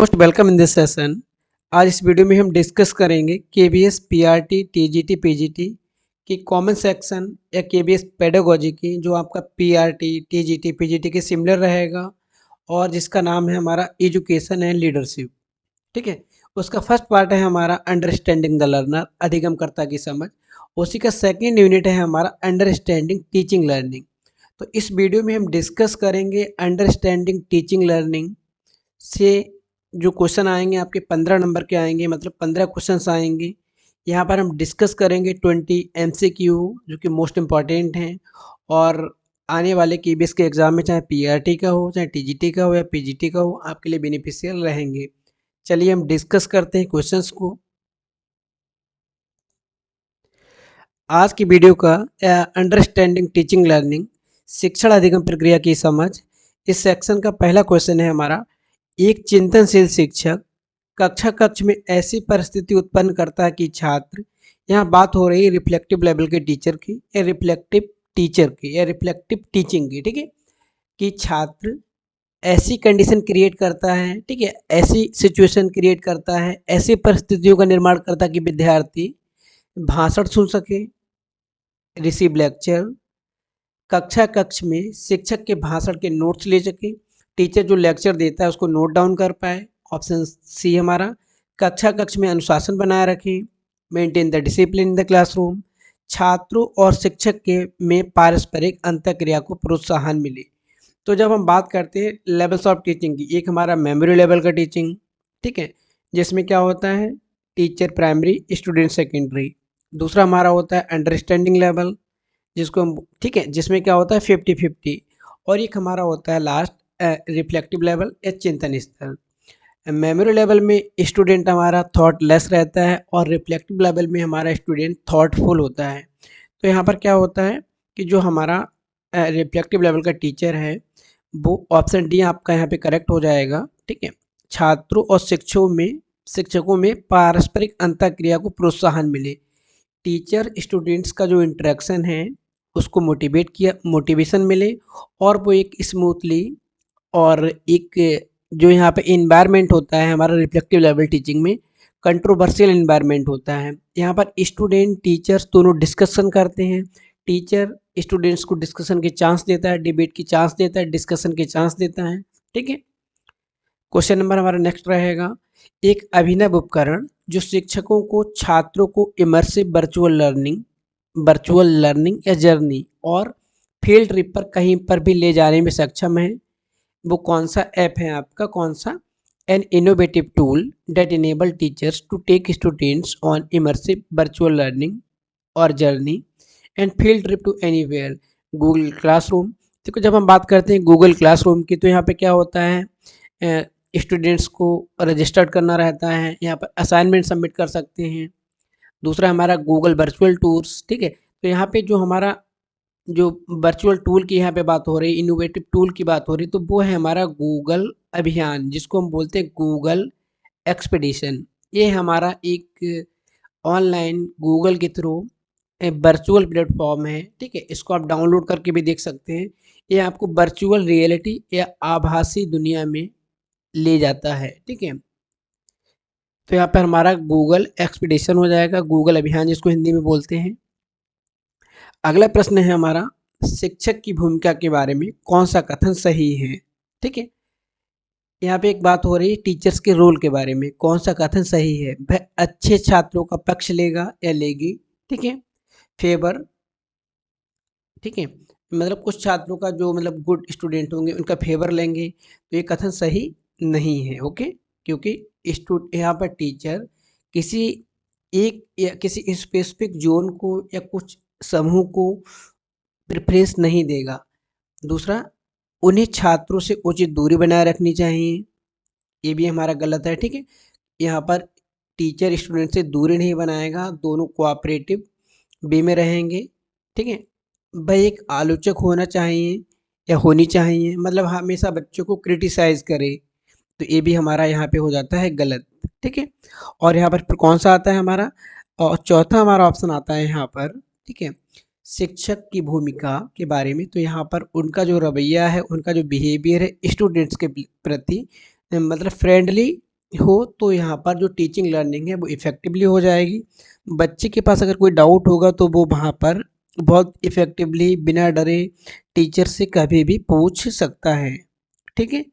Most welcome in this session. आज इस video में हम डिस्कस करेंगे केबीएस पीआरटी टीजीटी पीजीटी की कॉमन सेक्शन या केबीएस पेडागोजी की जो आपका पीआरटी टीजीटी पीजीटी के सिमिलर रहेगा और जिसका नाम है हमारा एजुकेशन एंड लीडरशिप। ठीक है, उसका फर्स्ट पार्ट है हमारा अंडरस्टैंडिंग द लर्नर, अधिगमकर्ता की समझ। उसी का सेकेंड यूनिट है हमारा अंडरस्टैंडिंग टीचिंग लर्निंग। तो इस वीडियो में हम डिस्कस करेंगे अंडरस्टैंडिंग टीचिंग लर्निंग से जो क्वेश्चन आएंगे आपके 15 नंबर के आएंगे, मतलब 15 क्वेश्चंस आएंगे। यहाँ पर हम डिस्कस करेंगे 20 एमसीक्यू जो कि मोस्ट इम्पॉर्टेंट हैं और आने वाले केबीएस के एग्ज़ाम में चाहे पीआरटी का हो, चाहे टीजीटी का हो या पीजीटी का हो, आपके लिए बेनिफिशियल रहेंगे। चलिए हम डिस्कस करते हैं क्वेश्चंस को। आज की वीडियो का अंडरस्टैंडिंग टीचिंग लर्निंग, शिक्षण अधिगम प्रक्रिया की समझ। इस सेक्शन का पहला क्वेश्चन है हमारा, एक चिंतनशील शिक्षक कक्ष में ऐसी परिस्थिति उत्पन्न करता है कि छात्र, यहाँ बात हो रही है रिफ्लेक्टिव लेवल के टीचर की या रिफ्लेक्टिव टीचर की या रिफ्लेक्टिव टीचिंग की। ठीक है, कि छात्र ऐसी कंडीशन क्रिएट करता है, ठीक है, ऐसी सिचुएशन क्रिएट करता है, ऐसी परिस्थितियों का निर्माण करता है कि विद्यार्थी भाषण सुन सके, रिसीव लेक्चर, कक्ष में शिक्षक के भाषण के नोट्स ले सके, टीचर जो लेक्चर देता है उसको नोट डाउन कर पाए। ऑप्शन सी हमारा, कक्ष में अनुशासन बनाए रखें, maintain the discipline in the classroom, छात्रों और शिक्षक के में पारस्परिक अंतःक्रिया को प्रोत्साहन मिले। तो जब हम बात करते हैं लेवल्स ऑफ टीचिंग की, एक हमारा मेमोरी लेवल का टीचिंग, ठीक है, जिसमें क्या होता है टीचर प्राइमरी स्टूडेंट सेकेंडरी। दूसरा हमारा होता है अंडरस्टैंडिंग लेवल, जिसको हम, ठीक है, जिसमें क्या होता है 50-50। और एक हमारा होता है लास्ट रिफ्लेक्टिव लेवल या चिंतन स्तर। मेमोरी लेवल में स्टूडेंट हमारा थॉट लेस रहता है और रिफ्लेक्टिव लेवल में हमारा स्टूडेंट थॉटफुल होता है। तो यहाँ पर क्या होता है कि जो हमारा रिफ्लेक्टिव लेवल का टीचर है वो ऑप्शन डी आपका यहाँ पे करेक्ट हो जाएगा। ठीक है, छात्रों और शिक्षकों में पारस्परिक अंतःक्रिया को प्रोत्साहन मिले, टीचर स्टूडेंट्स का जो इंटरेक्शन है उसको मोटिवेशन मिले और वो एक स्मूथली और एक जो यहाँ पे इन्वायरमेंट होता है हमारा रिफ्लेक्टिव लेवल टीचिंग में कंट्रोवर्शियल इन्वायरमेंट होता है। यहाँ पर स्टूडेंट टीचर्स दोनों डिस्कशन करते हैं, टीचर स्टूडेंट्स को डिस्कशन के चांस देता है, डिबेट की चांस देता है, डिस्कशन के चांस देता है। ठीक है, क्वेश्चन नंबर हमारा नेक्स्ट रहेगा, एक अभिनव उपकरण जो शिक्षकों को छात्रों को इमर्सिव वर्चुअल लर्निंग या जर्नी और फील्ड ट्रिप पर कहीं पर भी ले जाने में सक्षम है, वो कौन सा ऐप है आपका, कौन सा? An innovative tool that enable teachers to take students on immersive virtual learning और journey and field trip to anywhere, Google classroom. देखो जब हम बात करते हैं गूगल क्लासरूम की तो यहाँ पे क्या होता है, स्टूडेंट्स को रजिस्टर्ड करना रहता है, यहाँ पर असाइनमेंट सबमिट कर सकते हैं। दूसरा हमारा गूगल वर्चुअल टूर्स। ठीक है, तो यहाँ पे जो हमारा जो वर्चुअल टूल की यहाँ पे बात हो रही है, इनोवेटिव टूल की बात हो रही है, तो वो है हमारा गूगल अभियान, जिसको हम बोलते हैं गूगल एक्सपीडिशन। ये हमारा एक ऑनलाइन गूगल के थ्रू वर्चुअल प्लेटफॉर्म है। ठीक है, इसको आप डाउनलोड करके भी देख सकते हैं। ये आपको वर्चुअल रियलिटी या आभासी दुनिया में ले जाता है। ठीक है, तो यहाँ पर हमारा गूगल एक्सपीडिशन हो जाएगा, गूगल अभियान जिसको हिंदी में बोलते हैं। अगला प्रश्न है हमारा, शिक्षक की भूमिका के बारे में कौन सा कथन सही है? ठीक है, यहाँ पे एक बात हो रही है टीचर्स के रोल के बारे में, कौन सा कथन सही है? वह अच्छे छात्रों का पक्ष लेगा या लेगी। ठीक है, फेवर, ठीक है, मतलब कुछ छात्रों का जो मतलब गुड स्टूडेंट होंगे उनका फेवर लेंगे, तो ये कथन सही नहीं है। ओके, क्योंकि यहाँ पर टीचर किसी एक या किसी स्पेसिफिक जोन को या कुछ समूह को प्रेफरेंस नहीं देगा। दूसरा, उन्हें छात्रों से उचित दूरी बनाए रखनी चाहिए, ये भी हमारा गलत है। ठीक है, यहाँ पर टीचर स्टूडेंट से दूरी नहीं बनाएगा, दोनों कोऑपरेटिव वे में रहेंगे। ठीक है, वह एक आलोचक होना चाहिए या होनी चाहिए, मतलब हमेशा बच्चों को क्रिटिसाइज करे, तो ये भी हमारा यहाँ पे हो जाता है गलत। ठीक है, और यहाँ पर फिर कौन सा आता है हमारा, और चौथा हमारा ऑप्शन आता है यहाँ पर, ठीक है, शिक्षक की भूमिका के बारे में। तो यहाँ पर उनका जो रवैया है, उनका जो बिहेवियर है स्टूडेंट्स के प्रति, मतलब फ्रेंडली हो तो यहाँ पर जो टीचिंग लर्निंग है वो इफ़ेक्टिवली हो जाएगी। बच्चे के पास अगर कोई डाउट होगा तो वो वहाँ पर बहुत इफ़ेक्टिवली बिना डरे टीचर से कभी भी पूछ सकता है। ठीक है?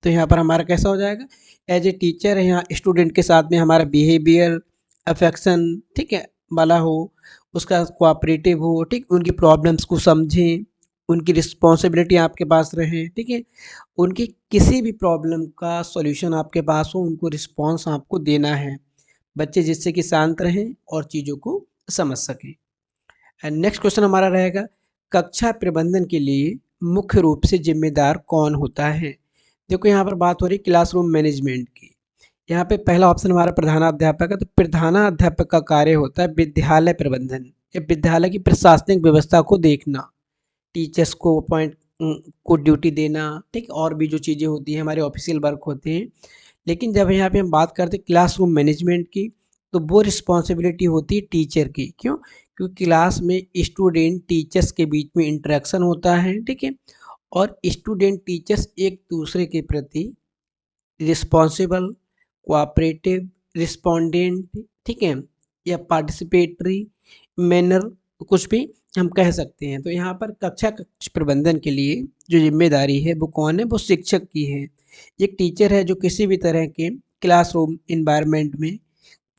तो यहाँ पर हमारा कैसा हो जाएगा, एज ए टीचर है यहाँ स्टूडेंट के साथ में हमारा बिहेवियर अफेक्शन ठीक है वाला हो, उसका कोऑपरेटिव हो, ठीक, उनकी प्रॉब्लम्स को समझें, उनकी रिस्पॉन्सिबिलिटी आपके पास रहे, ठीक है, उनकी किसी भी प्रॉब्लम का सॉल्यूशन आपके पास हो, उनको रिस्पॉन्स आपको देना है बच्चे, जिससे कि शांत रहें और चीज़ों को समझ सकें। एंड नेक्स्ट क्वेश्चन हमारा रहेगा, कक्षा प्रबंधन के लिए मुख्य रूप से जिम्मेदार कौन होता है। देखो यहाँ पर बात हो रही क्लासरूम मैनेजमेंट की। यहाँ पे पहला ऑप्शन हमारा प्रधानाध्यापक है, तो प्रधानाध्यापक का कार्य होता है विद्यालय प्रबंधन या विद्यालय की प्रशासनिक व्यवस्था को देखना, टीचर्स को अपॉइंट को ड्यूटी देना, ठीक, और भी जो चीज़ें होती हैं हमारे ऑफिशियल वर्क होते हैं। लेकिन जब यहाँ पे हम बात करते हैं क्लासरूम मैनेजमेंट की, तो वो रिस्पॉन्सिबिलिटी होती है टीचर की। क्यों? क्योंकि क्लास में स्टूडेंट टीचर्स के बीच में इंटरेक्शन होता है, ठीक है, और स्टूडेंट टीचर्स एक दूसरे के प्रति रिस्पॉन्सिबल, कोऑपरेटिव, रिस्पोंडेंट, ठीक है, या पार्टिसिपेटरी मैनर, कुछ भी हम कह सकते हैं। तो यहाँ पर कक्ष प्रबंधन के लिए जो जिम्मेदारी है वो कौन है, वो शिक्षक की है। एक टीचर है जो किसी भी तरह के क्लासरूम इन्वायरमेंट में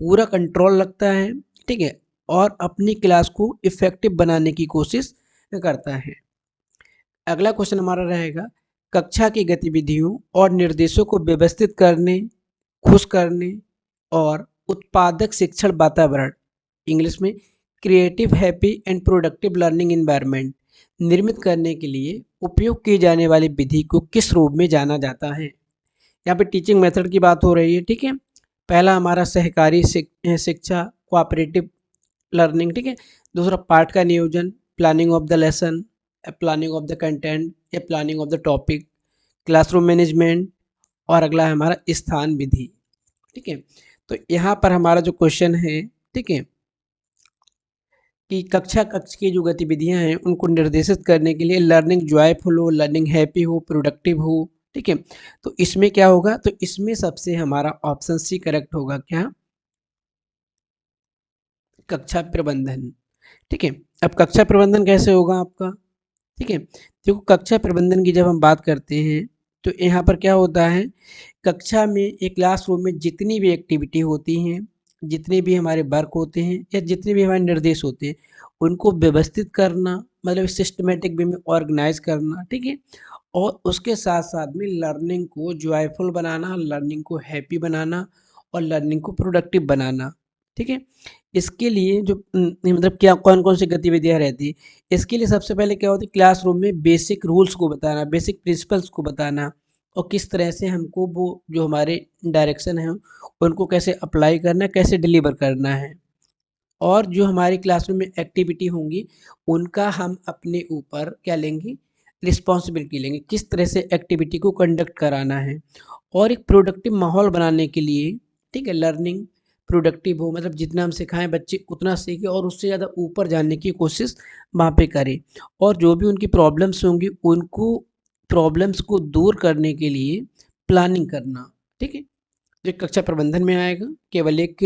पूरा कंट्रोल रखता है, ठीक है, और अपनी क्लास को इफेक्टिव बनाने की कोशिश करता है। अगला क्वेश्चन हमारा रहेगा, कक्षा की गतिविधियों और निर्देशों को व्यवस्थित करने, खुश करने और उत्पादक शिक्षण वातावरण, इंग्लिश में creative happy and productive learning environment निर्मित करने के लिए उपयोग की जाने वाली विधि को किस रूप में जाना जाता है। यहाँ पे टीचिंग मेथड की बात हो रही है, ठीक है। पहला हमारा सहकारी शिक्षा, कोऑपरेटिव लर्निंग, ठीक है। दूसरा पाठ का नियोजन, planning of the lesson, planning of the content या planning of the topic, classroom management, और अगला है हमारा स्थान विधि, ठीक है। तो यहाँ पर हमारा जो क्वेश्चन है, ठीक है, कि कक्ष की जो गतिविधियाँ हैं उनको निर्देशित करने के लिए लर्निंग जॉयफुल हो, लर्निंग हैप्पी हो, प्रोडक्टिव हो, ठीक है। तो इसमें क्या होगा, तो इसमें सबसे हमारा ऑप्शन सी करेक्ट होगा, क्या, कक्षा प्रबंधन, ठीक है। अब कक्षा प्रबंधन कैसे होगा आपका, ठीक है। देखो कक्षा प्रबंधन की जब हम बात करते हैं तो यहाँ पर क्या होता है, कक्षा में एक क्लासरूम में जितनी भी एक्टिविटी होती हैं, जितने भी हमारे वर्क होते हैं या जितने भी हमारे निर्देश होते हैं, उनको व्यवस्थित करना, मतलब सिस्टमेटिक वे में ऑर्गेनाइज करना, ठीक है, और उसके साथ साथ में लर्निंग को जॉयफुल बनाना, लर्निंग को हैप्पी बनाना और लर्निंग को प्रोडक्टिव बनाना, ठीक है। इसके लिए जो मतलब क्या कौन कौन सी गतिविधियाँ रहती है, इसके लिए सबसे पहले क्या होती है, क्लासरूम में बेसिक रूल्स को बताना, बेसिक प्रिंसिपल्स को बताना, और किस तरह से हमको वो जो हमारे डायरेक्शन है उनको कैसे अप्लाई करना है, कैसे डिलीवर करना है, और जो हमारी क्लासरूम में एक्टिविटी होंगी उनका हम अपने ऊपर क्या लेंगे, रिस्पॉन्सिबिलिटी लेंगे, किस तरह से एक्टिविटी को कंडक्ट कराना है, और एक प्रोडक्टिव माहौल बनाने के लिए, ठीक है, लर्निंग प्रोडक्टिव हो, मतलब जितना हम सिखाएं बच्चे उतना सीखें और उससे ज़्यादा ऊपर जाने की कोशिश वहाँ पे करें, और जो भी उनकी प्रॉब्लम्स होंगी उनको प्रॉब्लम्स को दूर करने के लिए प्लानिंग करना, ठीक है। जो कक्षा प्रबंधन में आएगा, केवल एक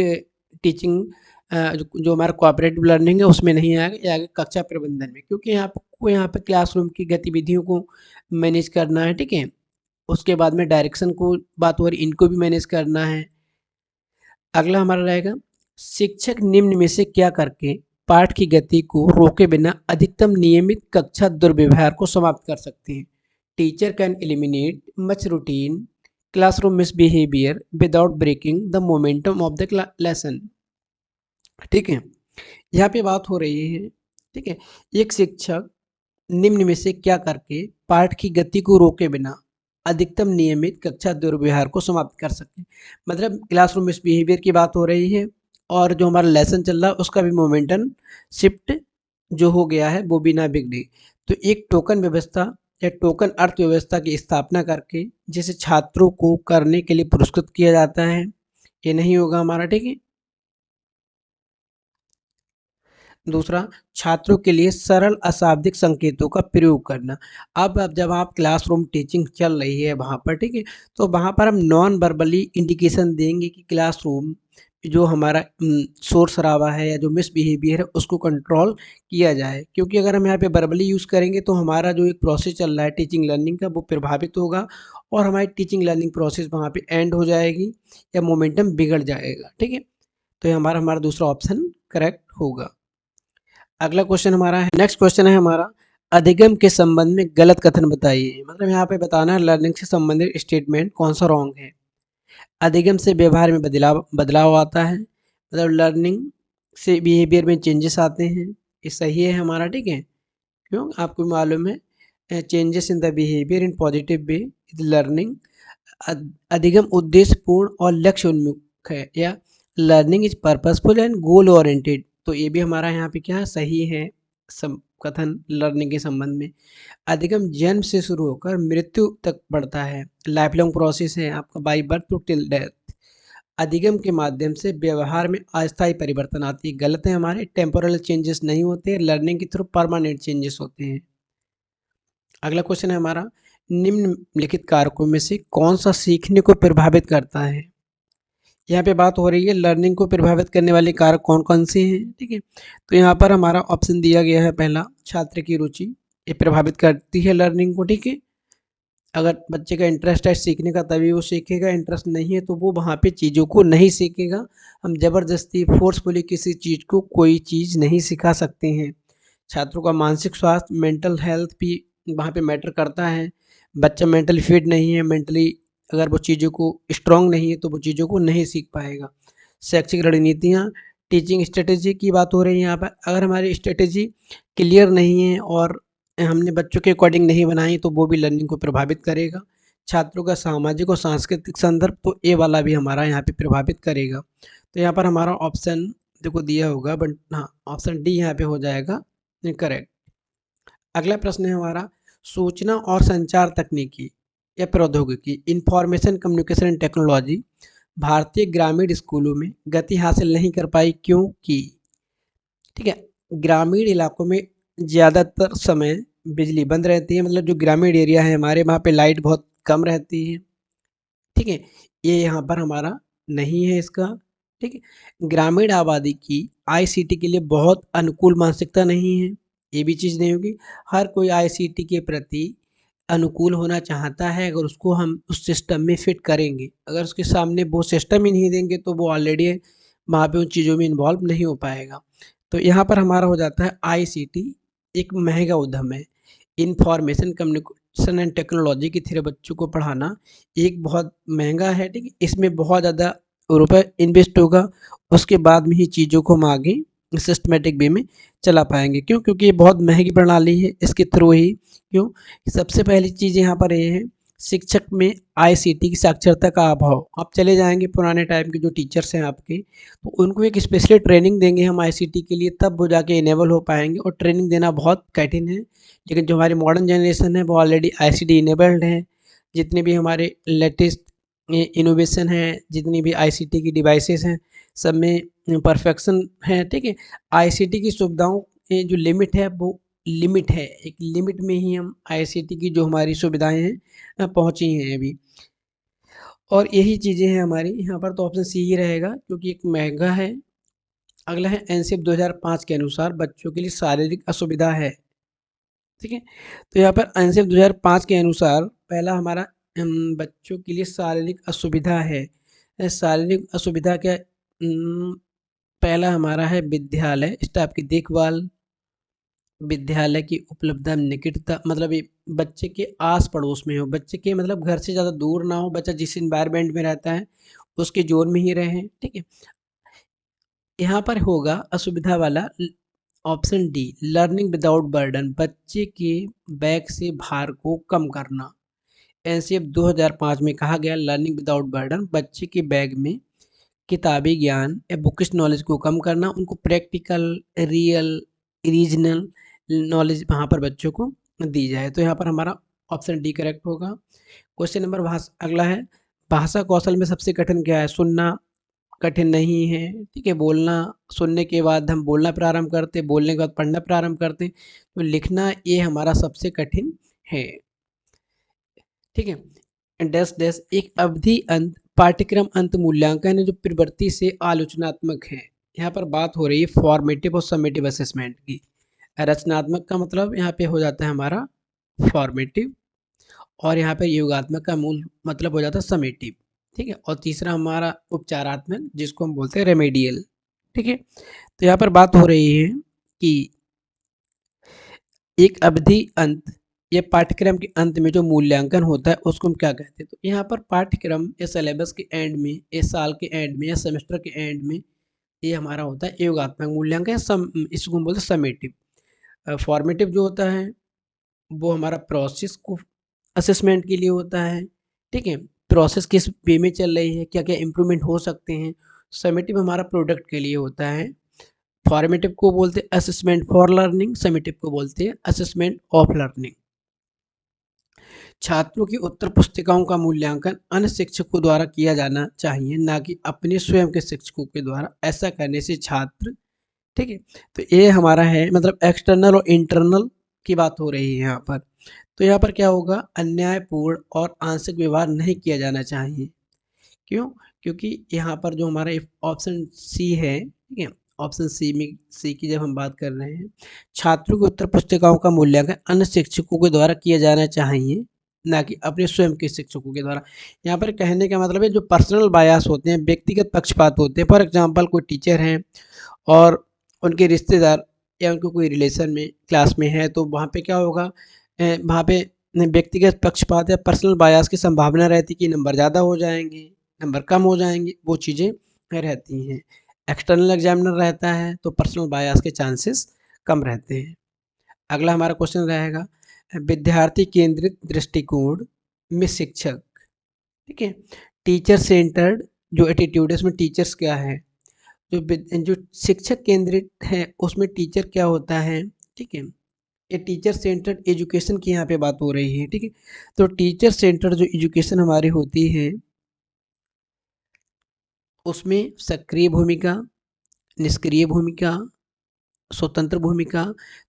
टीचिंग जो हमारा कोऑपरेटिव लर्निंग है उसमें नहीं आएगा, ये आएगा कक्षा प्रबंधन में, क्योंकि यहाँ पे क्लासरूम की गतिविधियों को मैनेज करना है, ठीक है। उसके बाद में डायरेक्शन को बात हो रही, इनको भी मैनेज करना है। अगला हमारा रहेगा, शिक्षक निम्न में से क्या करके पाठ की गति को रोके बिना अधिकतम नियमित कक्षा दुर्व्यवहार को समाप्त कर सकते हैं। Teacher can eliminate much routine classroom misbehaviour without breaking the momentum of the lesson, ठीक है। यहाँ पे बात हो रही है, ठीक है, एक शिक्षक निम्न में से क्या करके पाठ की गति को रोके बिना अधिकतम नियमित कक्षा दुर्व्यवहार को समाप्त कर सके, मतलब क्लासरूम मिसबिहेवियर की बात हो रही है और जो हमारा लेसन चल रहा है उसका भी मोमेंटम शिफ्ट जो हो गया है वो भी ना बिगड़े। तो एक टोकन व्यवस्था या टोकन अर्थव्यवस्था की स्थापना करके जिसे छात्रों को करने के लिए पुरस्कृत किया जाता है, ये नहीं होगा हमारा, ठीक है। दूसरा, छात्रों के लिए सरल अशाब्दिक संकेतों का प्रयोग करना। अब जब आप क्लासरूम टीचिंग चल रही है वहाँ पर, ठीक है, तो वहाँ पर हम नॉन वर्बली इंडिकेशन देंगे कि क्लासरूम जो हमारा शोर शराबा है या जो मिसबिहेवियर है उसको कंट्रोल किया जाए, क्योंकि अगर हम यहाँ पे वर्बली यूज़ करेंगे तो हमारा जो एक प्रोसेस चल रहा है टीचिंग लर्निंग का वो प्रभावित होगा और हमारी टीचिंग लर्निंग प्रोसेस वहाँ पे एंड हो जाएगी या मोमेंटम बिगड़ जाएगा, ठीक है। तो ये हमारा हमारा दूसरा ऑप्शन करेक्ट होगा। अगला क्वेश्चन हमारा है, नेक्स्ट क्वेश्चन है हमारा, अधिगम के संबंध में गलत कथन बताइए। मतलब यहाँ पे बताना है लर्निंग से संबंधित स्टेटमेंट कौन सा रॉन्ग है। अधिगम से व्यवहार में बदलाव बदलाव आता है, मतलब लर्निंग से बिहेवियर में चेंजेस आते हैं, ये सही है हमारा, ठीक है। क्यों, आपको मालूम है changes in the behaviour in positive way is learning. अधिगम उद्देश्यपूर्ण और लक्ष्य उन्मुख है, या learning is purposeful and goal oriented. तो ये भी हमारा यहाँ पे क्या सही है कथन लर्निंग के संबंध में। अधिगम जन्म से शुरू होकर मृत्यु तक बढ़ता है, लाइफ लॉन्ग प्रोसेस है आपका, by birth to till death. अधिगम के माध्यम से व्यवहार में अस्थायी परिवर्तन आती है, गलत है हमारे, टेम्पोरल चेंजेस नहीं होते, लर्निंग के थ्रू परमानेंट चेंजेस होते हैं। अगला क्वेश्चन है हमारा, निम्नलिखित कारकों में से कौन सा सीखने को प्रभावित करता है। यहाँ पे बात हो रही है लर्निंग को प्रभावित करने वाले कारक कौन कौन से हैं, ठीक है। तो यहाँ पर हमारा ऑप्शन दिया गया है पहला, छात्र की रुचि, ये प्रभावित करती है लर्निंग को, ठीक है। अगर बच्चे का इंटरेस्ट है सीखने का तभी वो सीखेगा, इंटरेस्ट नहीं है तो वो वहाँ पे चीज़ों को नहीं सीखेगा। हम ज़बरदस्ती फोर्सफुली किसी चीज़ को कोई चीज़ नहीं सिखा सकते हैं। छात्रों का मानसिक स्वास्थ्य, मेंटल हेल्थ भी वहाँ पे मैटर करता है। बच्चा मेंटली फिट नहीं है, मेंटली अगर वो चीज़ों को स्ट्रांग नहीं है तो वो चीज़ों को नहीं सीख पाएगा। शैक्षिक रणनीतियाँ, टीचिंग स्ट्रेटेजी की बात हो रही है यहाँ पर, अगर हमारी स्ट्रेटेजी क्लियर नहीं है और हमने बच्चों के अकॉर्डिंग नहीं बनाई तो वो भी लर्निंग को प्रभावित करेगा। छात्रों का सामाजिक और सांस्कृतिक संदर्भ, तो ये वाला भी हमारा यहाँ पे प्रभावित करेगा। तो यहाँ पर हमारा ऑप्शन देखो दिया होगा बट हाँ, ऑप्शन डी यहाँ पे हो जाएगा करेक्ट। अगला प्रश्न है हमारा, सूचना और संचार तकनीकी या प्रौद्योगिकी, इंफॉर्मेशन कम्युनिकेशन एंड टेक्नोलॉजी भारतीय ग्रामीण स्कूलों में गति हासिल नहीं कर पाई, क्योंकि, ठीक है, ग्रामीण इलाकों में ज़्यादातर समय बिजली बंद रहती है, मतलब जो ग्रामीण एरिया है हमारे वहाँ पे लाइट बहुत कम रहती है, ठीक है। ये यहाँ पर हमारा नहीं है इसका, ठीक है। ग्रामीण आबादी की आईसीटी के लिए बहुत अनुकूल मानसिकता नहीं है, ये भी चीज़ नहीं होगी। हर कोई आईसीटी के प्रति अनुकूल होना चाहता है, अगर उसको हम उस सिस्टम में फिट करेंगे, अगर उसके सामने वो सिस्टम ही नहीं देंगे तो वो ऑलरेडी वहाँ पे उन चीज़ों में इन्वॉल्व नहीं हो पाएगा। तो यहाँ पर हमारा हो जाता है आईसीटी एक महंगा उद्यम है। इंफॉर्मेशन कम्युनिकेशन एंड टेक्नोलॉजी की थ्री बच्चों को पढ़ाना एक बहुत महंगा है, ठीक है। इसमें बहुत ज़्यादा रुपए इन्वेस्ट होगा, उसके बाद में ही चीज़ों को हम आगे सिस्टमेटिक वे में चला पाएंगे। क्यों, क्योंकि ये बहुत महंगी प्रणाली है, इसके थ्रू ही क्यों, सबसे पहली चीज़ यहाँ पर ये है, शिक्षक में आईसीटी की साक्षरता का अभाव। आप चले जाएंगे पुराने टाइम के जो टीचर्स हैं आपके, तो उनको एक स्पेशली ट्रेनिंग देंगे हम आईसीटी के लिए, तब वो जाके इनेबल हो पाएंगे, और ट्रेनिंग देना बहुत कठिन है। लेकिन जो हमारी मॉडर्न जनरेशन है वो ऑलरेडी आईसीटी इनेबल्ड है। जितने भी हमारे लेटेस्ट इनोवेशन है, जितनी भी आईसीटी की डिवाइसेस हैं, सब में परफेक्शन है, ठीक है। आईसीटी की सुविधाओं की जो लिमिट है वो लिमिट है, एक लिमिट में ही हम आईसीटी की जो हमारी सुविधाएं हैं पहुंची हैं अभी, और यही चीज़ें हैं हमारी यहाँ पर। तो ऑप्शन सी ही रहेगा क्योंकि एक महंगा है। अगला है एनसीएफ 2005 के अनुसार बच्चों के लिए शारीरिक असुविधा है, ठीक है। तो यहाँ पर एनसीएफ 2005 के अनुसार पहला हमारा बच्चों के लिए शारीरिक असुविधा है। शारीरिक असुविधा क्या, पहला हमारा है विद्यालय स्टाफ की देखभाल, विद्यालय की उपलब्धता निकटता, मतलब ये बच्चे के आस पड़ोस में हो, बच्चे के मतलब घर से ज़्यादा दूर ना हो, बच्चा जिस इन्वायरमेंट में रहता है उसके जोन में ही रहे, ठीक है। यहाँ पर होगा असुविधा वाला option D, learning without burden, बच्चे के बैग से भार को कम करना। एनसीएफ 2005 में कहा गया लर्निंग विदाउट बर्डन, बच्चे के बैग में किताबी ज्ञान या बुकिश नॉलेज को कम करना, उनको प्रैक्टिकल, रियल, रीजनल नॉलेज वहाँ पर बच्चों को दी जाए। तो यहाँ पर हमारा ऑप्शन डी करेक्ट होगा। क्वेश्चन नंबर भाषा अगला है, भाषा कौशल में सबसे कठिन क्या है, सुनना कठिन नहीं है, ठीक है। बोलना, सुनने के बाद हम बोलना प्रारंभ करते, बोलने के बाद पढ़ना प्रारंभ करते, तो लिखना ये हमारा सबसे कठिन है, ठीक है। डैश डैश एक अवधि अंत पाठ्यक्रम अंत मूल्यांकन है जो प्रवृत्ति से आलोचनात्मक है। यहाँ पर बात हो रही है फॉर्मेटिव और समेटिव असेसमेंट की। रचनात्मक का मतलब यहाँ पे हो जाता है हमारा फॉर्मेटिव, और यहाँ पे योगात्मक का मूल मतलब हो जाता है समेटिव, ठीक है। और तीसरा हमारा उपचारात्मक, जिसको हम बोलते हैं रेमेडियल, ठीक है। तो यहाँ पर बात हो रही है कि एक अवधि अंत या पाठ्यक्रम के अंत में जो मूल्यांकन होता है उसको हम क्या कहते हैं। तो यहाँ पर पाठ्यक्रम या सिलेबस के एंड में, या साल के एंड में, या सेमेस्टर के एंड में ये हमारा होता है योगात्मक मूल्यांकन या इसको हम बोलते हैं समेटिव। फॉर्मेटिव जो होता है वो हमारा प्रोसेस को असेसमेंट के लिए होता है, ठीक है। प्रोसेस किस वे में चल रही है, क्या क्या इम्प्रूवमेंट हो सकते हैं। समेटिव हमारा प्रोडक्ट के लिए होता है। फॉर्मेटिव को बोलते हैं असेसमेंट फॉर लर्निंग, समेटिव को बोलते हैं असेसमेंट ऑफ लर्निंग। छात्रों की उत्तर पुस्तिकाओं का मूल्यांकन अन्य शिक्षकों द्वारा किया जाना चाहिए, ना कि अपने स्वयं के शिक्षकों के द्वारा। ऐसा करने से छात्र, ठीक है। तो ये हमारा है, मतलब एक्सटर्नल और इंटरनल की बात हो रही है यहाँ पर। तो यहाँ पर क्या होगा, अन्यायपूर्ण और आंशिक व्यवहार नहीं किया जाना चाहिए। क्यों? क्योंकि यहाँ पर जो हमारा ऑप्शन सी है, ठीक है, ऑप्शन सी में, सी की जब हम बात कर रहे हैं, छात्रों की उत्तर पुस्तिकाओं का मूल्यांकन अन्य शिक्षकों के द्वारा किया जाना चाहिए, ना कि अपने स्वयं के शिक्षकों के द्वारा। यहाँ पर कहने का मतलब है जो पर्सनल बायास होते हैं, व्यक्तिगत पक्षपात होते हैं। फॉर एग्जाम्पल कोई टीचर हैं और उनके रिश्तेदार या उनको कोई रिलेशन में क्लास में है, तो वहाँ पे क्या होगा, वहाँ पे व्यक्तिगत पक्षपात या पर्सनल बायास की संभावना रहती है कि नंबर ज़्यादा हो जाएंगे, नंबर कम हो जाएंगे, वो चीज़ें रहती हैं। एक्सटर्नल एग्जामिनर रहता है तो पर्सनल बायास के चांसेस कम रहते हैं। अगला हमारा क्वेश्चन रहेगा, विद्यार्थी केंद्रित दृष्टिकोण में शिक्षक, ठीक है। टीचर सेंटर्ड जो एटीट्यूड है, इसमें टीचर्स क्या है, जो शिक्षक केंद्रित है उसमें टीचर क्या होता है, ठीक है। ये टीचर सेंटर्ड एजुकेशन की यहाँ पे बात हो रही है, ठीक है। तो टीचर सेंटर्ड जो एजुकेशन हमारी होती है उसमें सक्रिय भूमिका, निष्क्रिय भूमिका, स्वतंत्र भूमिका।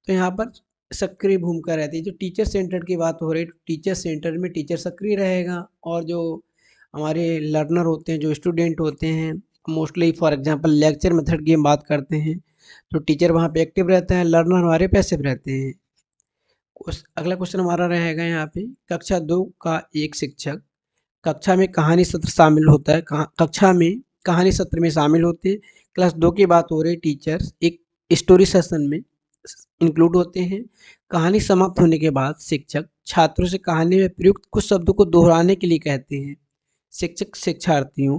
तो यहाँ पर सक्रिय भूमिका रहती है। जो टीचर सेंटर्ड की बात हो रही है, टीचर सेंटर्ड में टीचर सक्रिय रहेगा, और जो हमारे लर्नर होते हैं, जो स्टूडेंट होते हैं, mostly for example lecture method की हम बात करते हैं, तो टीचर वहाँ पे एक्टिव रहता है, लर्नर हमारे पैसिव रहते हैं। अगला क्वेश्चन हमारा रहेगा यहाँ पे, कक्षा 2 का एक शिक्षक कक्षा में कहानी सत्र शामिल होता है, कक्षा में कहानी सत्र में शामिल होते हैं। क्लास 2 की बात हो रही, टीचर्स एक स्टोरी सेशन में इंक्लूड होते हैं। कहानी समाप्त होने के बाद शिक्षक छात्रों से कहानी में प्रयुक्त कुछ शब्दों को दोहराने के लिए कहते हैं। शिक्षक शिक्षार्थियों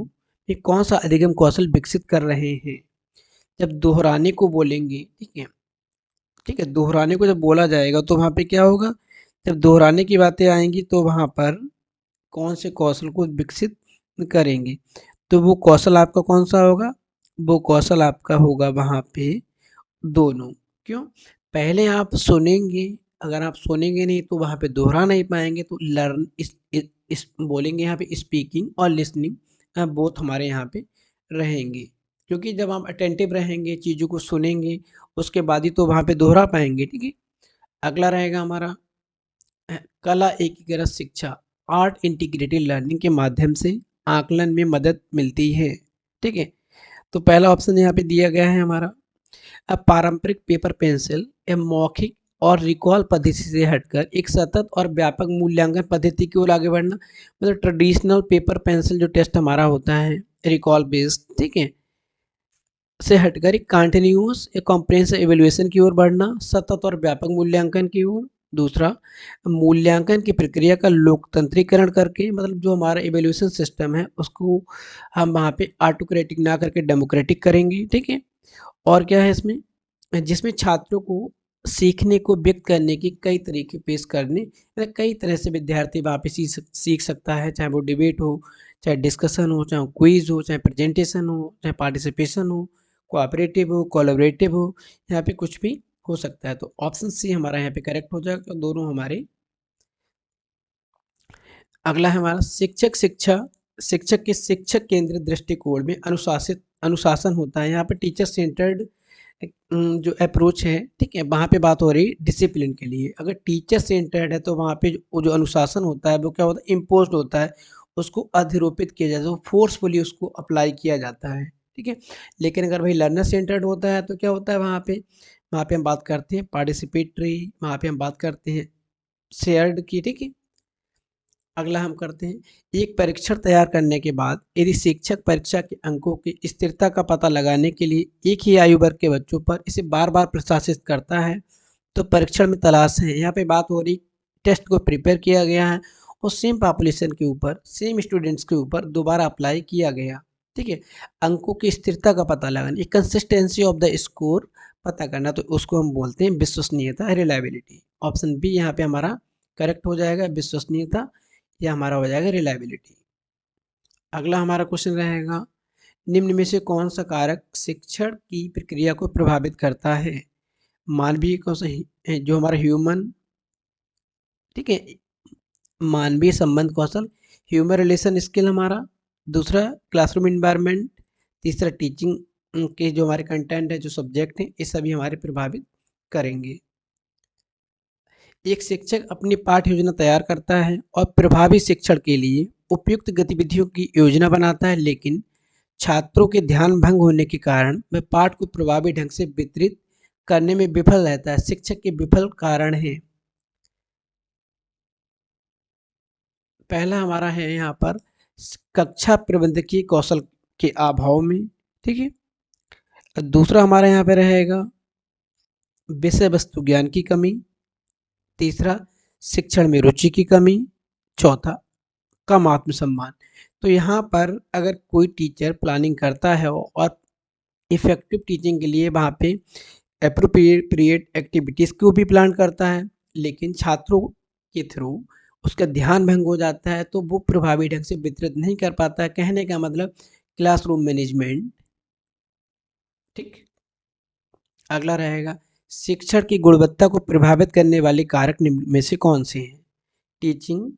में कौन सा अधिगम कौशल विकसित कर रहे हैं। जब दोहराने को बोलेंगे, ठीक है, ठीक है, दोहराने को जब बोला जाएगा तो वहाँ पे क्या होगा, जब दोहराने की बातें आएंगी तो वहाँ पर कौन से कौशल को विकसित करेंगे। तो वो कौशल आपका कौन सा होगा, वो कौशल आपका होगा वहाँ पे दोनों। क्यों? पहले आप सुनेंगे, अगर आप सुनेंगे नहीं तो वहाँ पे दोहरा नहीं पाएंगे, तो लर्न इस बोलेंगे यहाँ पे स्पीकिंग और लिसनिंग बोथ हमारे यहाँ पे रहेंगे। क्योंकि जब हम अटेंटिव रहेंगे, चीज़ों को सुनेंगे, उसके बाद ही तो वहाँ पे दोहरा पाएंगे, ठीक है। अगला रहेगा हमारा कला एकीकृत शिक्षा, आर्ट इंटीग्रेटेड लर्निंग के माध्यम से आकलन में मदद मिलती है, ठीक है। तो पहला ऑप्शन यहाँ पे दिया गया है हमारा, अब पारंपरिक पेपर पेंसिल या मौखिक और रिकॉल पद्धति से हटकर एक सतत और व्यापक मूल्यांकन पद्धति की ओर आगे बढ़ना। मतलब ट्रेडिशनल पेपर पेंसिल जो टेस्ट हमारा होता है रिकॉल बेस्ड, ठीक है, से हटकर एक कंटिन्यूअस या कॉम्प्रिहेंसिव एवेल्युएशन की ओर बढ़ना, सतत और व्यापक मूल्यांकन की ओर। दूसरा, मूल्यांकन की प्रक्रिया का लोकतंत्रीकरण करके, मतलब जो हमारा एवेल्युएशन सिस्टम है उसको हम वहाँ पे ऑटोक्रेटिक ना करके डेमोक्रेटिक करेंगे, ठीक है। और क्या है इसमें, जिसमें छात्रों को सीखने को व्यक्त करने की कई तरीके पेश करने, मतलब कई तरह से विद्यार्थी वहाँ पे सीख सकता है, चाहे वो डिबेट हो, चाहे डिस्कशन हो, चाहे क्विज हो, चाहे प्रेजेंटेशन हो, चाहे पार्टिसिपेशन हो, कोऑपरेटिव हो, कोलैबोरेटिव हो, यहाँ पे कुछ भी हो सकता है। तो ऑप्शन सी हमारा यहाँ पे करेक्ट हो जाएगा, दोनों हमारे। अगला है हमारा शिक्षक शिक्षा शिक्षक के शिक्षक केंद्रित दृष्टिकोण में अनुशासन होता है। यहाँ पे टीचर सेंटर्ड जो अप्रोच है, ठीक है, वहाँ पे बात हो रही है डिसिप्लिन के लिए। अगर टीचर सेंटर्ड है तो वहाँ पे वो जो अनुशासन होता है वो क्या होता है, इम्पोज्ड होता है, उसको अधिरोपित किया जाता है, वो फोर्सफुली उसको अप्लाई किया जाता है, ठीक है। लेकिन अगर भाई लर्नर सेंटर्ड होता है तो क्या होता है, वहाँ पे हम बात करते हैं पार्टिसिपेटरी, वहाँ पे हम बात करते हैं शेयर्ड की, ठीक है। अगला हम करते हैं, एक परीक्षण तैयार करने के बाद यदि शिक्षक परीक्षा के अंकों की स्थिरता का पता लगाने के लिए एक ही आयु वर्ग के बच्चों पर इसे बार बार प्रशासित करता है तो परीक्षण में तलाश है। यहाँ पे बात हो रही, टेस्ट को प्रिपेयर किया गया है और सेम पॉपुलेशन के ऊपर, सेम स्टूडेंट्स के ऊपर दोबारा अप्लाई किया गया, ठीक है। अंकों की स्थिरता का पता लगाना, कंसिस्टेंसी ऑफ द स्कोर पता करना, तो उसको हम बोलते हैं विश्वसनीयता, रिलायबिलिटी। ऑप्शन बी यहाँ पे हमारा करेक्ट हो जाएगा, विश्वसनीयता, यह हमारा हो जाएगा रिलायबिलिटी। अगला हमारा क्वेश्चन रहेगा, निम्न में से कौन सा कारक शिक्षण की प्रक्रिया को प्रभावित करता है। मानवीय कौशल, जो हमारा ह्यूमन, ठीक है, मानवीय संबंध कौशल, ह्यूमन रिलेशन स्किल हमारा, दूसरा क्लासरूम इन्वायरमेंट, तीसरा टीचिंग के जो हमारे कंटेंट है, जो सब्जेक्ट हैं, ये सभी हमारे प्रभावित करेंगे। एक शिक्षक अपनी पाठ्य योजना तैयार करता है और प्रभावी शिक्षण के लिए उपयुक्त गतिविधियों की योजना बनाता है, लेकिन छात्रों के ध्यान भंग होने के कारण वह पाठ को प्रभावी ढंग से वितरित करने में विफल रहता है। शिक्षक के विफल कारण है, पहला हमारा है यहाँ पर कक्षा प्रबंधकीय कौशल के अभाव में, ठीक है। दूसरा हमारा यहाँ पे रहेगा विषय वस्तु ज्ञान की कमी, तीसरा शिक्षण में रुचि की कमी, चौथा कम आत्मसम्मान। तो यहाँ पर अगर कोई टीचर प्लानिंग करता है और इफेक्टिव टीचिंग के लिए वहाँ पे एप्रोप्रिएट एक्टिविटीज़ को भी प्लान करता है, लेकिन छात्रों के थ्रू उसका ध्यान भंग हो जाता है तो वो प्रभावी ढंग से वितरित नहीं कर पाता है। कहने का मतलब क्लासरूम मैनेजमेंट, ठीक। अगला रहेगा, शिक्षण की गुणवत्ता को प्रभावित करने वाले कारक निम्न में से कौन से हैं। टीचिंग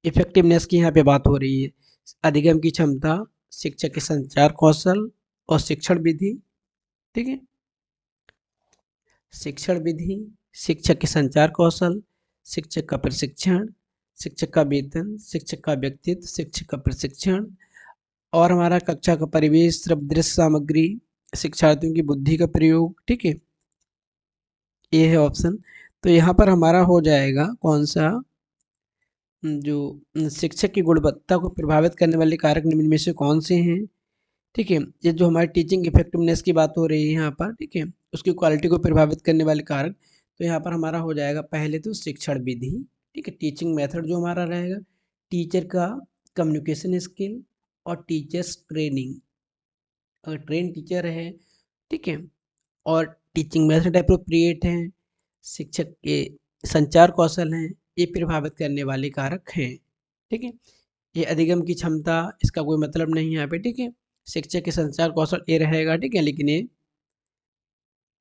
इफेक्टिवनेस की यहाँ पे बात हो रही है, अधिगम की क्षमता, शिक्षक के संचार कौशल और शिक्षण विधि, ठीक है। शिक्षण विधि, शिक्षक के संचार कौशल, शिक्षक का प्रशिक्षण, शिक्षक का वेतन, शिक्षक का व्यक्तित्व, शिक्षक का प्रशिक्षण और हमारा कक्षा का परिवेश, दृश्य सामग्री, शिक्षार्थियों की बुद्धि का प्रयोग, ठीक है, ये है ऑप्शन। तो यहाँ पर हमारा हो जाएगा कौन सा, जो शिक्षक की गुणवत्ता को प्रभावित करने वाले कारक निम्न में से कौन से हैं, ठीक है। ये जो हमारी टीचिंग इफेक्टिवनेस की बात हो रही है यहाँ पर, ठीक है, उसकी क्वालिटी को प्रभावित करने वाले कारक, तो यहाँ पर हमारा हो जाएगा पहले तो शिक्षण विधि, ठीक है, टीचिंग मेथड जो हमारा रहेगा, टीचर का कम्युनिकेशन स्किल और टीचर्स ट्रेनिंग, अगर ट्रेन टीचर है, ठीक है, और टीचिंग मेथड अप्रोप्रिएट है, शिक्षक के संचार कौशल हैं, ये प्रभावित करने वाले कारक हैं, ठीक है। ये अधिगम की क्षमता, इसका कोई मतलब नहीं है यहाँ पे, ठीक है। शिक्षक के संचार कौशल ये रहेगा, ठीक है, लेकिन ये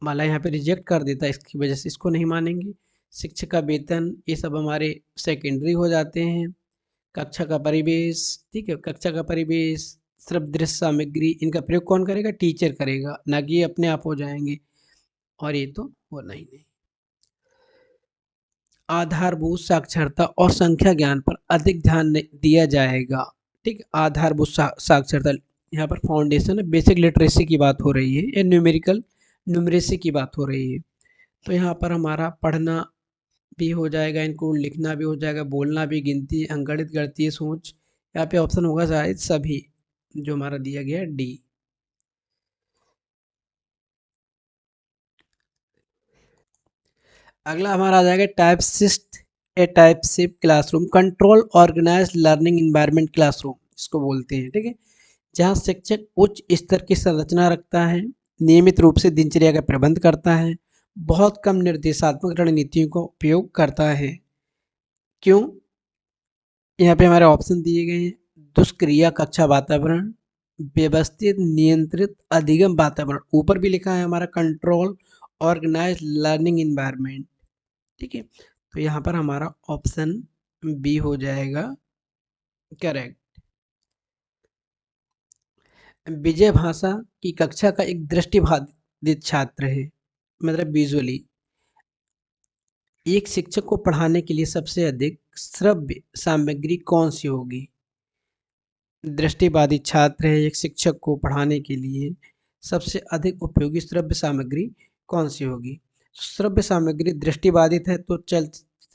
माला यहाँ पे रिजेक्ट कर देता है, इसकी वजह से इसको नहीं मानेंगे। शिक्षक का वेतन, ये सब हमारे सेकेंडरी हो जाते हैं। कक्षा का परिवेश, ठीक है, कक्षा का परिवेश, सिर्फ दृश्य सामग्री, इनका प्रयोग कौन करेगा, टीचर करेगा, ना कि ये अपने आप हो जाएंगे, और ये तो होना ही नहीं। आधारभूत साक्षरता और संख्या ज्ञान पर अधिक ध्यान दिया जाएगा, ठीक। आधारभूत साक्षरता, यहाँ पर फाउंडेशन है, बेसिक लिटरेसी की बात हो रही है, या न्यूमेरिकल न्यूमरेसी की बात हो रही है। तो यहाँ पर हमारा पढ़ना भी हो जाएगा, इनको लिखना भी हो जाएगा, बोलना भी, गिनती, अंकगणित, गणितीय सोच, यहाँ पे ऑप्शन होगा शायद सभी, जो हमारा दिया गया डी। अगला हमारा आ जाएगा टाइपसिस्ट, ए टाइपसिप classroom, control organize learning environment classroom इसको बोलते हैं, ठीक है, जहाँ शिक्षक उच्च स्तर की संरचना रखता है, नियमित रूप से दिनचर्या का प्रबंध करता है, बहुत कम निर्देशात्मक रणनीतियों का उपयोग करता है। क्यों, यहाँ पे हमारे ऑप्शन दिए गए हैं, दुष्क्रिया कक्षा वातावरण, व्यवस्थित नियंत्रित अधिगम वातावरण, ऊपर भी लिखा है हमारा कंट्रोल ऑर्गेनाइज लर्निंग इन्वायरमेंट, ठीक है। तो यहाँ पर हमारा ऑप्शन बी हो जाएगा करेक्ट। विजय भाषा की कक्षा का एक दृष्टिबाधित छात्र है, मतलब विजुअली। एक शिक्षक को पढ़ाने के लिए सबसे अधिक श्रव्य सामग्री कौन सी होगी? दृष्टिबाधित छात्र है, एक शिक्षक को पढ़ाने के लिए सबसे अधिक उपयोगी श्रव्य सामग्री कौन सी होगी? श्रव्य सामग्री दृष्टिबाधित है तो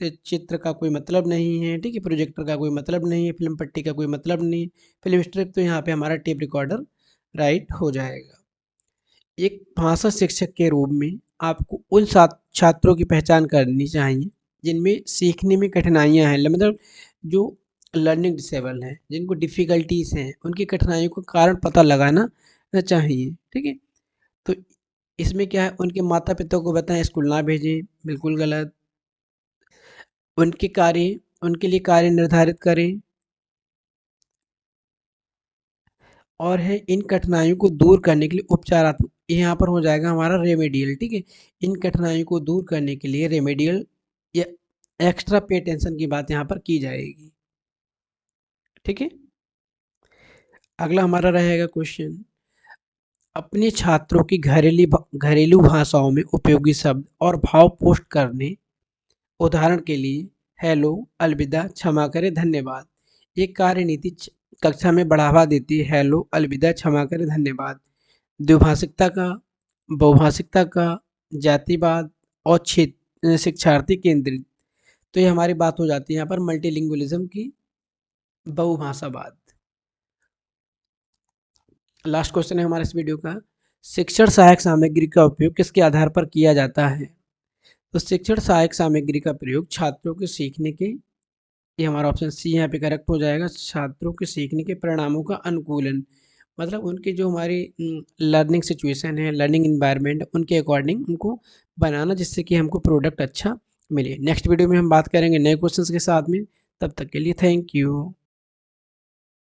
चित्र का कोई मतलब नहीं है, ठीक है, प्रोजेक्टर का कोई मतलब नहीं है, फिल्म पट्टी का कोई मतलब नहीं, फिल्म स्ट्रिप, तो यहाँ पे हमारा टेप रिकॉर्डर राइट हो जाएगा। एक भाषा शिक्षक के रूप में आपको उन छात्रों की पहचान करनी चाहिए जिनमें सीखने में कठिनाइयां हैं, मतलब जो लर्निंग डिसेबल हैं, जिनको डिफ़िकल्टीज हैं, उनकी कठिनाइयों का कारण पता लगाना चाहिए, ठीक है। तो इसमें क्या है, उनके माता पिता को बताएं स्कूल ना भेजें, बिल्कुल गलत। उनके लिए कार्य निर्धारित करें, और है इन कठिनाइयों को दूर करने के लिए उपचारात्मक, यहाँ पर हो जाएगा हमारा रेमेडियल, ठीक है। इन कठिनाइयों को दूर करने के लिए रेमेडियल या एक्स्ट्रा पे टेंशन की बात यहाँ पर की जाएगी, ठीक है। अगला हमारा रहेगा क्वेश्चन, अपने छात्रों की घरेलू भाषाओं में उपयोगी शब्द और भाव पोस्ट करने। उदाहरण के लिए हेलो, अलविदा, क्षमा करें, धन्यवाद। ये कार्यनीति कक्षा में बढ़ावा देती है हेलो, अलविदा, क्षमा करें, धन्यवाद। द्विभाषिकता का, बहुभाषिकता का, जातिवाद और क्षेत्र शिक्षार्थी केंद्रित। तो ये हमारी बात हो जाती है यहाँ पर मल्टीलिंगुअलिज्म की, बहुभाषावाद। लास्ट क्वेश्चन है हमारे इस वीडियो का, शिक्षण सहायक सामग्री का उपयोग किसके आधार पर किया जाता है? तो शिक्षण सहायक सामग्री का प्रयोग छात्रों के सीखने के, ये हमारा ऑप्शन सी यहाँ पे करेक्ट हो जाएगा, छात्रों के सीखने के परिणामों का अनुकूलन, मतलब उनकी जो हमारी लर्निंग सिचुएशन है, लर्निंग इन्वायरमेंट, उनके अकॉर्डिंग उनको बनाना, जिससे कि हमको प्रोडक्ट अच्छा मिले। नेक्स्ट वीडियो में हम बात करेंगे नए क्वेश्चंस के साथ में, तब तक के लिए थैंक यू।